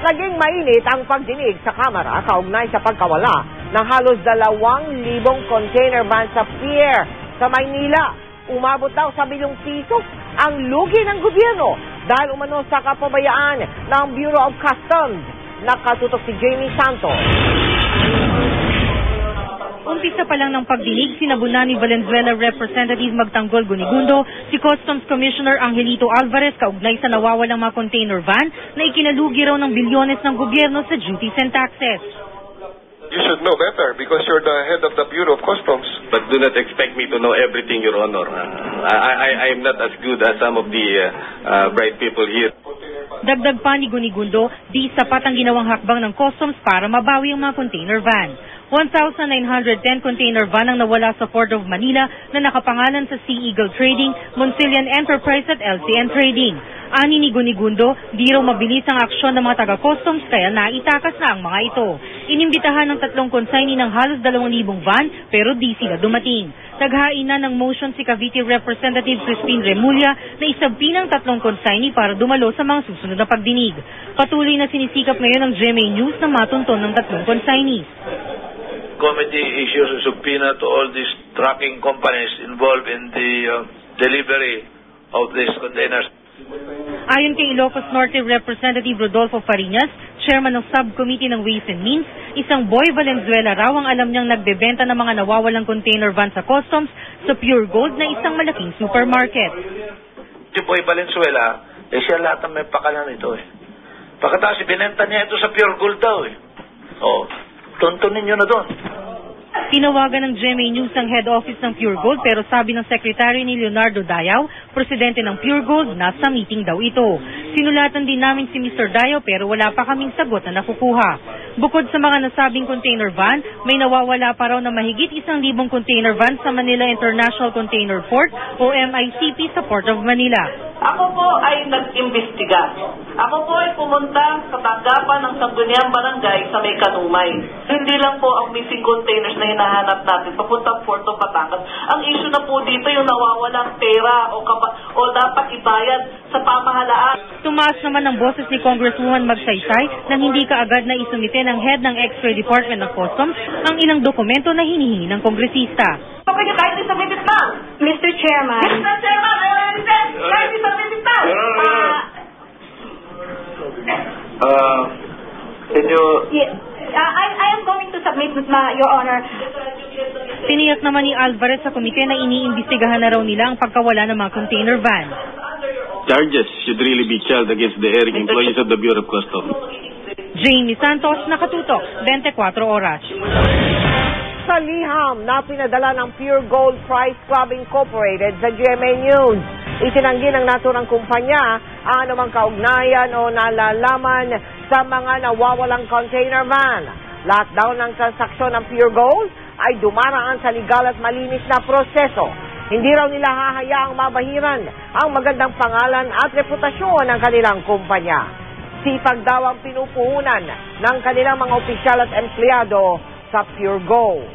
Naging mainit ang pagdinig sa Kamara kaugnay sa pagkawala ng halos 2,000 container van sa pier sa Maynila. Umabot daw sa bilyong piso ang lugi ng gobyerno dahil umano sa kapabayaan ng Bureau of Customs. Nakatutok si Jamie Santos. Umpisa pa lang ng pagdinig, sinabunan ni Valenzuela Representative Magtanggol Gunigundo si Customs Commissioner Angelito Alvarez kaugnay sa nawawalang mga container van na ikinalugi raw ng bilyones ng gobyerno sa duties and taxes. You should know better because you're the head of the Bureau of Customs. But do not expect me to know everything, Your Honor. I am not as good as some of the bright people here. Dagdag pa ni Gunigundo, di sapat ang ginawang hakbang ng customs para mabawi ang mga container van. 1,910 container van ang nawala sa Port of Manila na nakapangalan sa Sea Eagle Trading, Moncilian Enterprise at LCN Trading. Ani ni Gunigundo, di raw mabilis ang aksyon ng mga taga-customs kaya naitakas na ang mga ito. Inimbitahan ng 3 consignee ng halos 2,000 van pero di sila dumating. Taghain na ng motion si Cavite Representative Crispin Remulla na isabpi ng 3 consignee para dumalo sa mga susunod na pagdinig. Patuloy na sinisikap ngayon ng GMA News na matunton ng 3 consignees. Committee issues a subpoena to all these trucking companies involved in the delivery of these containers. Ayon kay Ilocos Norte Representative Rodolfo Fariñas, chairman ng subcommittee ng Ways and Means, isang Boy Valenzuela raw ang alam niyang nagbebenta ng mga nawawalang container van sa customs sa Pure Gold na isang malaking supermarket. Si Boy Valenzuela, siya lahat ang may pakalan ito eh. Pagkatapos ibinenta niya ito sa Pure Gold daw eh. Tuntunin niyo na doon. Tinawagan ng GMA News ang head office ng Pure Gold pero sabi ng secretary ni Leonardo Dayaw, presidente ng Pure Gold, nasa meeting daw ito. Sinulatan din namin si Mr. Dayaw pero wala pa kaming sagot na nakukuha. Bukod sa mga nasabing container van, may nawawala pa raw na mahigit 1,000 container van sa Manila International Container Port o MICP sa Port of Manila. Ako po ay nag-imbestiga. Ako po ay pumunta sa tanggapan ng Sangguniang Barangay sa May Kanumay. Hindi lang po ang missing containers na hinahanap natin papuntang Puerto Batangas. Ang issue na po dito yung nawawalang pera o dapat ibayad sa pamahalaan. Tumaas naman ang boses ni Congresswoman Magsaysay nang hindi kaagad na isumite ng head ng X-ray Department of Customs ang ilang dokumento na hinihingi ng kongresista. Kapag yung kahit isang minute lang. Mr. Chairman. Mr. Chairman, kahit isang minute lang. Can you... I am going to submit, Your Honor. Tiniyak naman ni Alvarez sa komite na iniimbestigahan na raw nila ang pagkawala ng mga container van. Charges should really be charged against the erring employees of the Bureau of Customs. Jamie Santos, Nakatutok, 24 Oras. Sa liham na pinadala ng Pure Gold Price Club Incorporated sa GMA News, itinanggi ng naturang kumpanya ang anumang kaugnayan o nalalaman sa mga nawawalang container van. Lahat daw ng transaksyon ng Pure Gold ay dumaraan sa legal at malinis na proseso. Hindi raw nila hahayaang mabahiran ang magandang pangalan at reputasyon ng kanilang kumpanya. Sipag daw ang pinupuhunan ng kanilang mga opisyal at empleyado sa Pure Gold.